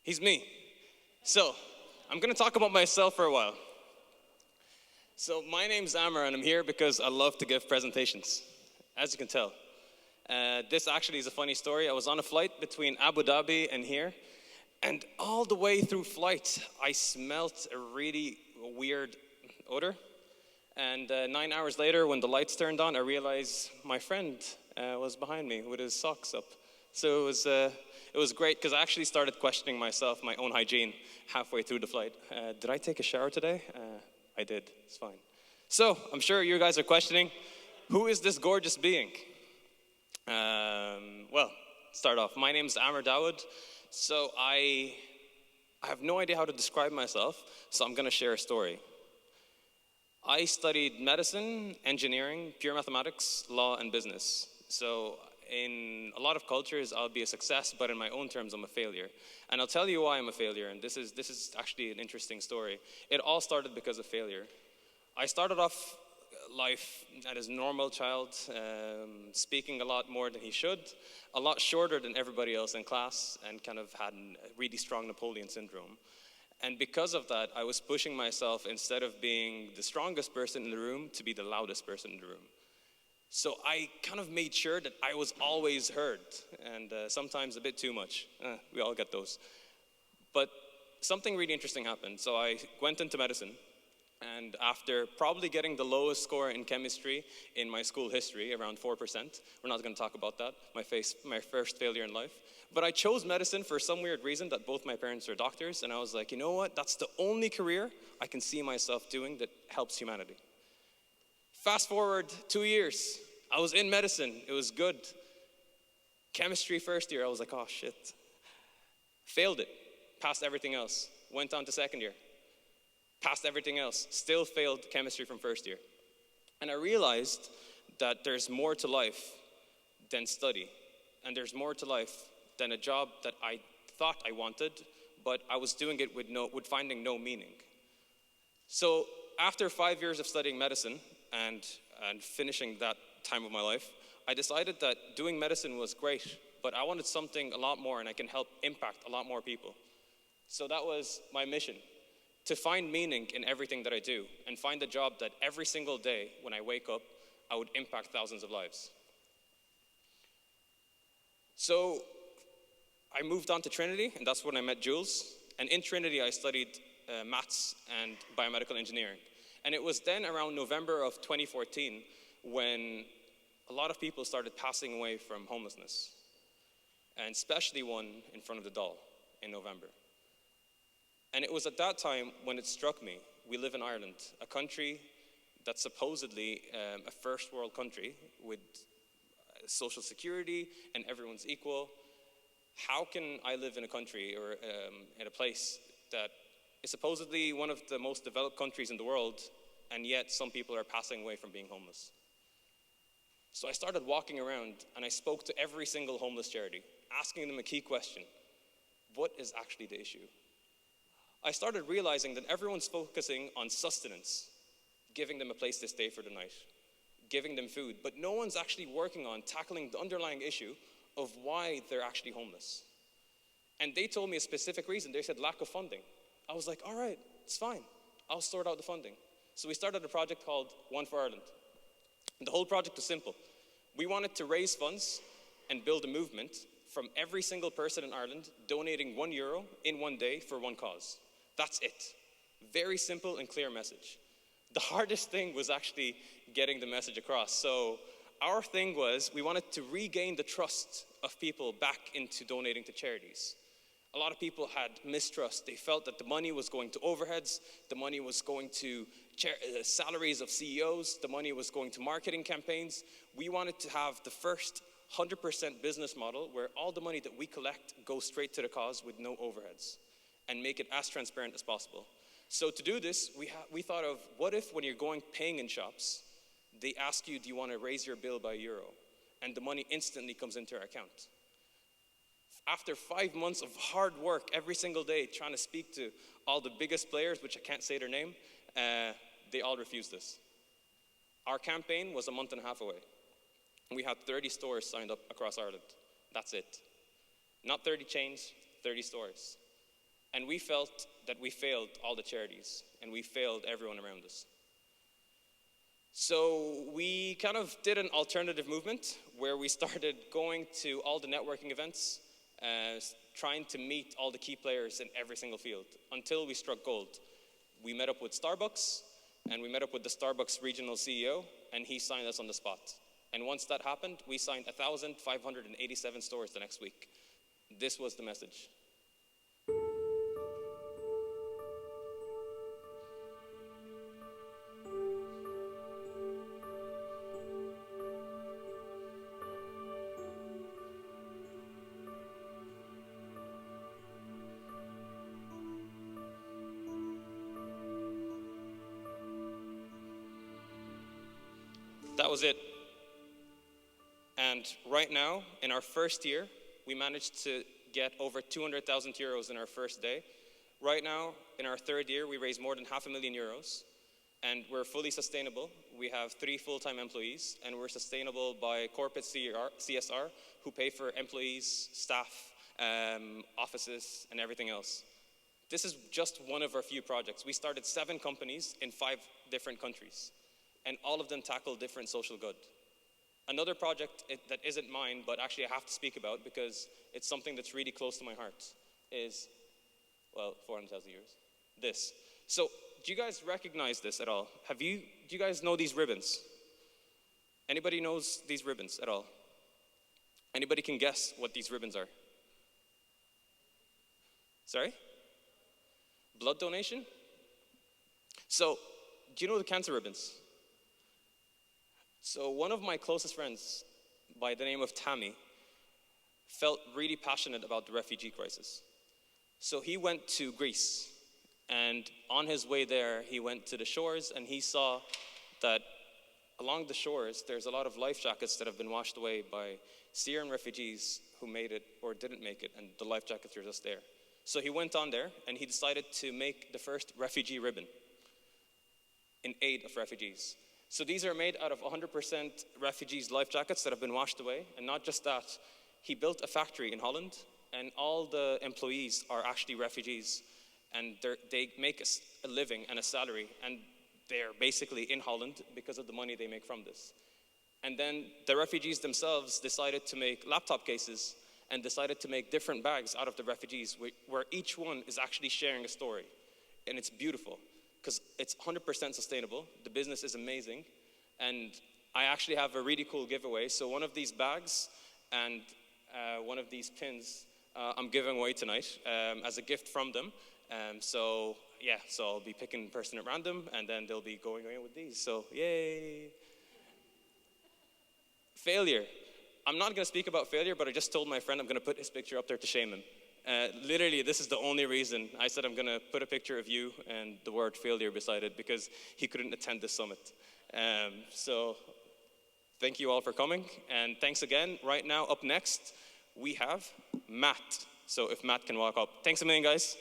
He's me. So, I'm gonna talk about myself for a while. So, my name's Amr, and I'm here because I love to give presentations, as you can tell. This actually is a funny story. I was on a flight between Abu Dhabi and here, and all the way through flight, I smelt a really weird odor. And 9 hours later, when the lights turned on, I realized my friend was behind me with his socks up. So it was great because I actually started questioning myself, my own hygiene, halfway through the flight. Did I take a shower today? I did. It's fine. So I'm sure you guys are questioning, who is this gorgeous being? Well, start off. My name's Amr Dawood. So I have no idea how to describe myself, so I'm going to share a story. I studied medicine, engineering, pure mathematics, law, and business. So in a lot of cultures, I'll be a success, but in my own terms, I'm a failure. And I'll tell you why I'm a failure, and this is actually an interesting story. It all started because of failure. I started off life as a normal child, speaking a lot more than he should, a lot shorter than everybody else in class, and kind of had a really strong Napoleon syndrome. And because of that, I was pushing myself, instead of being the strongest person in the room, to be the loudest person in the room. So I kind of made sure that I was always heard, and sometimes a bit too much. We all get those. But something really interesting happened. So I went into medicine, and after probably getting the lowest score in chemistry in my school history, around 4%, we're not going to talk about that, my first failure in life. But I chose medicine for some weird reason that both my parents are doctors, and I was like, you know what? That's the only career I can see myself doing that helps humanity. Fast forward 2 years, I was in medicine, it was good. Chemistry first year, I was like, oh shit. Failed it, passed everything else. Went on to second year, passed everything else. Still failed chemistry from first year. And I realized that there's more to life than study. And there's more to life than a job that I thought I wanted, but I was doing it with finding no meaning. So after 5 years of studying medicine and finishing that time of my life, I decided that doing medicine was great, but I wanted something a lot more, and I can help impact a lot more people. So that was my mission, to find meaning in everything that I do, and find a job that every single day when I wake up, I would impact thousands of lives. So I moved on to Trinity, and that's when I met Jules. And in Trinity, I studied maths and biomedical engineering. And it was then around November of 2014 when a lot of people started passing away from homelessness, and especially one in front of the Dáil in November. And it was at that time when it struck me, we live in Ireland, a country that's supposedly a first world country with social security and everyone's equal. How can I live in a country or in a place that is supposedly one of the most developed countries in the world, and yet some people are passing away from being homeless? So I started walking around and I spoke to every single homeless charity, asking them a key question: what is actually the issue? I started realizing that everyone's focusing on sustenance, giving them a place to stay for the night, giving them food, but no one's actually working on tackling the underlying issue of why they're actually homeless. And they told me a specific reason. They said lack of funding. I was like, all right, it's fine. I'll sort out the funding. So we started a project called One for Ireland. And the whole project was simple. We wanted to raise funds and build a movement from every single person in Ireland donating €1 in one day for one cause. That's it. Very simple and clear message. The hardest thing was actually getting the message across. So our thing was, we wanted to regain the trust of people back into donating to charities. A lot of people had mistrust. They felt that the money was going to overheads, the money was going to salaries of CEOs, the money was going to marketing campaigns. We wanted to have the first 100% business model where all the money that we collect goes straight to the cause with no overheads, and make it as transparent as possible. So to do this, we thought of, what if when you're paying in shops, they ask you, do you want to raise your bill by €1? And the money instantly comes into our account. After 5 months of hard work every single day trying to speak to all the biggest players, which I can't say their name, they all refused this. Our campaign was a month and a half away. We had 30 stores signed up across Ireland. That's it. Not 30 chains, 30 stores. And we felt that we failed all the charities, and we failed everyone around us. So we kind of did an alternative movement where we started going to all the networking events, trying to meet all the key players in every single field until we struck gold. We met up with Starbucks, and we met up with the Starbucks regional CEO, and he signed us on the spot. And once that happened, we signed 1,587 stores the next week. This was the message. That was it. And right now, in our first year, we managed to get over 200,000 euros in our first day. Right now, in our third year, we raised more than €500,000, and we're fully sustainable. We have 3 full-time employees, and we're sustainable by corporate CSR, who pay for employees, staff, offices, and everything else. This is just one of our few projects. We started 7 companies in 5 different countries, and all of them tackle different social good. Another project that isn't mine, but actually I have to speak about because it's something that's really close to my heart, is, well, 400,000 euros, this. So, do you guys recognize this at all? Do you guys know these ribbons? Anybody knows these ribbons at all? Anybody can guess what these ribbons are? Sorry? Blood donation? So, do you know the cancer ribbons? So one of my closest friends, by the name of Tammy, felt really passionate about the refugee crisis. So he went to Greece, and on his way there, he went to the shores, and he saw that along the shores, there's a lot of life jackets that have been washed away by Syrian refugees who made it or didn't make it, and the life jackets are just there. So he went on there, and he decided to make the first refugee ribbon in aid of refugees. So these are made out of 100% refugees' life jackets that have been washed away. And not just that, he built a factory in Holland, and all the employees are actually refugees. And they make a living and a salary, and they're basically in Holland because of the money they make from this. And then the refugees themselves decided to make laptop cases and decided to make different bags out of the refugees, where each one is actually sharing a story. And it's beautiful, because it's 100% sustainable. The business is amazing. And I actually have a really cool giveaway. So one of these bags and one of these pins I'm giving away tonight as a gift from them. So I'll be picking a person at random, and then they'll be going away with these. So yay. Failure. I'm not going to speak about failure, but I just told my friend I'm going to put his picture up there to shame him. Literally, this is the only reason I said I'm going to put a picture of you and the word failure beside it, because he couldn't attend the summit. So thank you all for coming, and thanks again. Right now, up next, we have Matt. So if Matt can walk up. Thanks a million, guys.